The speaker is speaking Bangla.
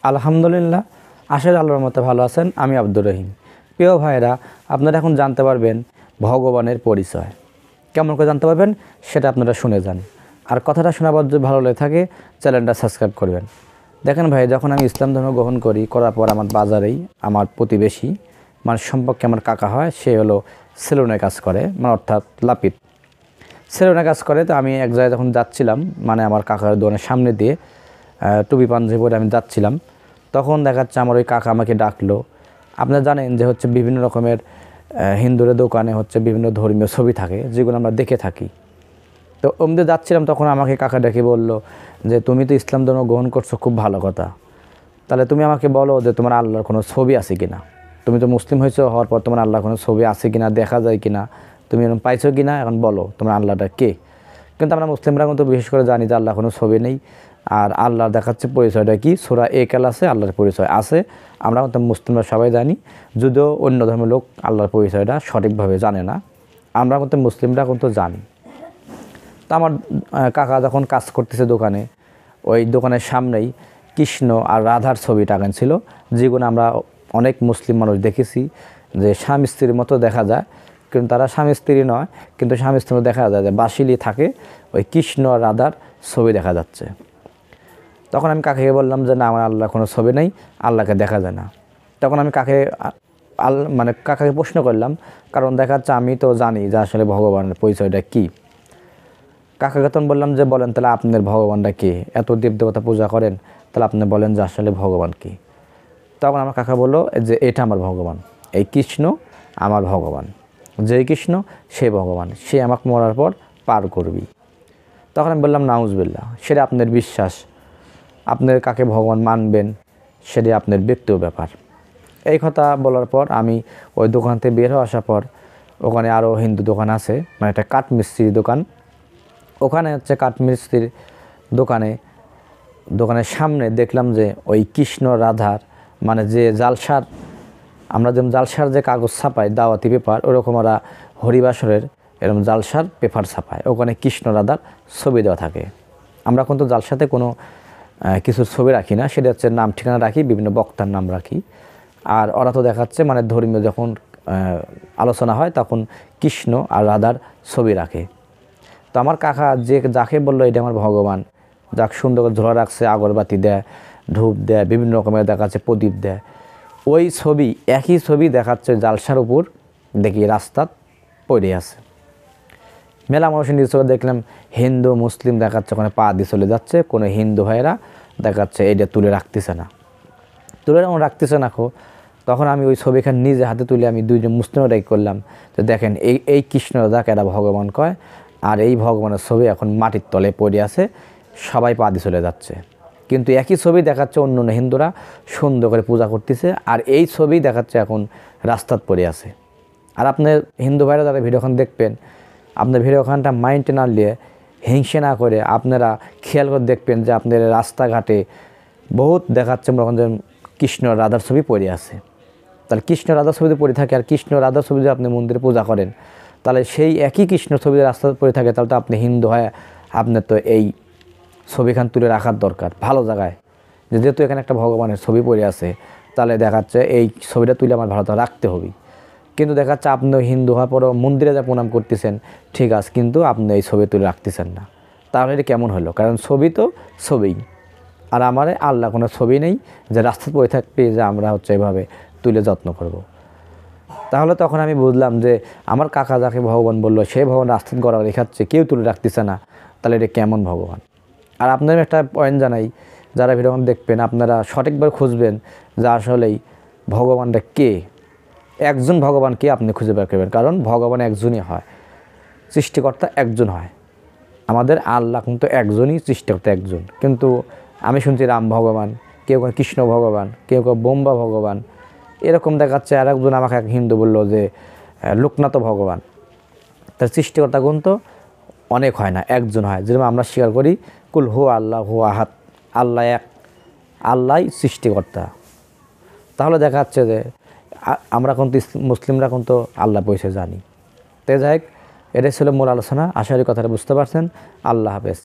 আলহামদুলিল্লাহ, আশা করি আল্লাহর মতো ভালো আছেন। আমি আব্দুর রহিম। প্রিয় ভাইরা, আপনারা এখন জানতে পারবেন ভগবানের পরিচয়। কেমন করে জানতে পারবেন সেটা আপনারা শুনে যান। আর কথাটা শোনাবার যদি ভালো লেগে থাকে চ্যানেলটা সাবস্ক্রাইব করবেন। দেখেন ভাই, যখন আমি ইসলাম ধর্ম গ্রহণ করার পর আমার বাজারেই আমার প্রতিবেশী মানে সম্পর্কে আমার কাকা হয়, সে হলো সেলুনে কাজ করে, মানে অর্থাৎ লাপিত সেলুনে কাজ করে। তো আমি এক জায়গায় যখন যাচ্ছিলাম, মানে আমার কাকার দোকানের সামনে দিয়ে টুপি পাঞ্জাবি পরে আমি যাচ্ছিলাম, তখন দেখা যাচ্ছে আমার ওই কাকা আমাকে ডাকলো। আপনারা জানেন যে হচ্ছে বিভিন্ন রকমের হিন্দুদের দোকানে হচ্ছে বিভিন্ন ধর্মীয় ছবি থাকে, যেগুলো আমরা দেখে থাকি। তো ওমদের যাচ্ছিলাম, তখন আমাকে কাকা ডেকে বলল যে তুমি তো ইসলাম ধর্ম গ্রহণ করছো, খুব ভালো কথা। তাহলে তুমি আমাকে বলো যে তোমার আল্লাহর কোনো ছবি আছে কিনা। তুমি তো মুসলিম হয়েছো, হওয়ার পর তোমার আল্লাহর কোনো ছবি আছে কিনা, দেখা যায় কিনা, তুমি এরকম পাইছো কিনা, এখন বলো তোমার আল্লাহটা কে। কিন্তু আমরা মুসলিমরা কিন্তু বিশেষ করে জানি যে আল্লাহ কোনো ছবি নেই। আর আল্লাহ দেখাচ্ছে পরিচয়টা কি, সূরা একাল আছে, আল্লাহর পরিচয় আছে। আমরা কিন্তু মুসলিমরা সবাই জানি, যদিও অন্য ধর্মের লোক আল্লাহর পরিচয়টা সঠিকভাবে জানে না, আমরা কিন্তু মুসলিমরা কিন্তু জানি। তো আমার কাকা যখন কাজ করতেছে দোকানে, ওই দোকানের সামনেই কৃষ্ণ আর রাধার ছবি টাঙানো ছিল, যেগুলো আমরা অনেক মুসলিম মানুষ দেখেছি যে স্বামী স্ত্রীর মতো দেখা যায়, কিন্তু তারা স্বামী স্ত্রী নয়, কিন্তু স্বামী স্ত্রীর মতো দেখা যায় যে বাসিলি থাকে, ওই কৃষ্ণ আর রাধার ছবি দেখা যাচ্ছে। তখন আমি কাকাকে বললাম যে না, আমার আল্লাহ কোনো ছবি নেই, আল্লাহকে দেখা যায় না। তখন আমি কাকাকে প্রশ্ন করলাম, কারণ দেখা যাচ্ছে আমি তো জানি যে আসলে ভগবানের পরিচয়টা কী। কাকাকে তখন বললাম যে বলেন তাহলে আপনার ভগবানটা কে, এত দেবদেবতা পূজা করেন, তাহলে আপনি বলেন যে আসলে ভগবান কী। তখন আমার কাকা বললো যে এটা আমার ভগবান, এই কৃষ্ণ আমার ভগবান, যেই কৃষ্ণ সে ভগবান, সে আমাকে মরার পর পার করবি। তখন আমি বললাম নাউজুবিল্লাহ, সেটা আপনার বিশ্বাস, আপনার কাকে ভগবান মানবেন সেটা আপনার ব্যক্তিগত ব্যাপার। এই কথা বলার পর আমি ওই দোকান থেকে বের হয়ে আসার পর, ওখানে আরও হিন্দু দোকান আছে, মানে একটা কাঠমিস্ত্রির দোকান, ওখানে হচ্ছে কাঠমিস্ত্রির দোকানের সামনে দেখলাম যে ওই কৃষ্ণ রাধার মানে যে জালসার, আমরা যেমন জালসার যে কাগজ ছাপাই দাওয়াতি পেপার, ওরকম ওরা হরিবাসরের এরকম জালসার পেপার ছাপায়, ওখানে কৃষ্ণ রাধার ছবি দেওয়া থাকে। আমরা কিন্তু জালসাতে কোনো কিছু ছবি রাখি না, সেটা হচ্ছে নাম ঠিকানা রাখি, বিভিন্ন বক্তার নাম রাখি। আর ওরা তো দেখাচ্ছে মানে ধর্মীয় যখন আলোচনা হয় তখন কৃষ্ণ আর রাধার ছবি রাখে। তো আমার কাকা যাকে বললো এটা আমার ভগবান, যাক সুন্দর করে ঝোলা রাখছে, আগরবাতি দেয়, ধূপ দেয়, বিভিন্ন রকমের দেখাচ্ছে প্রদীপ দেয়, ওই ছবি একই ছবি দেখাচ্ছে জালসার উপর, দেখি রাস্তাত পড়ে আছে। মেলা মানুষের নিজ চোখে দেখলাম হিন্দু মুসলিম দেখাচ্ছে ওখানে পা দিয়ে চলে যাচ্ছে, কোনো হিন্দু ভাইয়েরা দেখাচ্ছে এটা তুলে রাখতেছে না, রাখতেছে না। তখন আমি ওই ছবিখানে নিজে হাতে তুলে আমি দুইজন মুসলিমরাই করলাম যে দেখেন এই কৃষ্ণ রাধাকে এরা ভগবান কয়, আর এই ভগবানের ছবি এখন মাটির তলে পড়ে আছে, সবাই পা দিয়ে চলে যাচ্ছে। কিন্তু একই ছবি দেখাচ্ছে অন্য হিন্দুরা সুন্দর করে পূজা করতেছে, আর এই ছবি দেখাচ্ছে এখন রাস্তাত পড়ে আছে। আর আপনার হিন্দু ভাইরা যারা ভিডিওখান দেখবেন, আপনার ভিডিওখানটা মাইন্ডে না নিয়ে, হিংসে না করে আপনারা খেয়াল করে দেখবেন যে আপনার রাস্তাঘাটে বহুত দেখাচ্ছে মনে যে কৃষ্ণ রাধার ছবি পড়ে আছে। তাহলে কৃষ্ণ রাধার ছবিতে পড়ে থাকে, আর কৃষ্ণ রাধার ছবি যদি আপনি মন্দিরে পূজা করেন, তাহলে সেই একই কৃষ্ণ ছবি রাস্তাতে পড়ে থাকে, তাহলে তো আপনি হিন্দু হয়, আপনার তো এই ছবিখান তুলে রাখার দরকার ভালো জায়গায়, যেহেতু এখানে একটা ভগবানের ছবি পড়ে আছে, তাহলে দেখাচ্ছে এই ছবিটা তুলে আমার ভালো রাখতে হবে। কিন্তু দেখাচ্ছে আপনি হিন্দু হওয়ার পরও মন্দিরে যা প্রণাম করতেছেন ঠিক আছে, কিন্তু আপনি এই ছবি তুলে রাখতেছেন না, তাহলে এটা কেমন হলো? কারণ ছবি তো ছবিই, আর আমার আল্লাহ কোনো ছবি নেই যে রাস্তায় পড়ে থাকবে যে আমরা হচ্ছে এভাবে তুলে যত্ন করব। তাহলে তখন আমি বুঝলাম যে আমার কাকা যাকে ভগবান বললো, সেই ভগবান রাস্তায় গড়া রেখাচ্ছে, কেউ তুলে রাখতেছে না, তাহলে এটা কেমন ভগবান? আর আপনাদের একটা পয়েন্ট জানাই, যারা ভিডিওখান দেখবেন আপনারা সঠিকভাবে খুঁজবেন যে আসলেই ভগবানটা কে, একজন ভগবানকে আপনি খুঁজে বের করবেন, কারণ ভগবান একজনই হয়, সৃষ্টিকর্তা একজন হয়। আমাদের আল্লাহ কিন্তু একজনই, সৃষ্টিকর্তা একজন। কিন্তু আমি শুনছি রাম ভগবান, কেউ কেউ কৃষ্ণ ভগবান, কেউ কেউ ব্রহ্মা ভগবান, এরকম দেখাচ্ছে। আর একজন আমাকে এক হিন্দু বললো যে লোকনাথ ভগবান। তার সৃষ্টিকর্তা কিন্তু অনেক হয় না, একজন হয়। যেরকম আমরা স্বীকার করি কুল হু আল্লাহ হু আহাদ, আল্লাহ এক, আল্লাহই সৃষ্টিকর্তা। তাহলে দেখা যাচ্ছে যে আমরা কিন্তু মুসলিমরা কিন্তু আল্লাহ পয়সা জানি। তাই যাই হোক, এটাই ছিল মূল আলোচনা। আশা করি কথাটা বুঝতে পারছেন। আল্লাহ হাফেজ।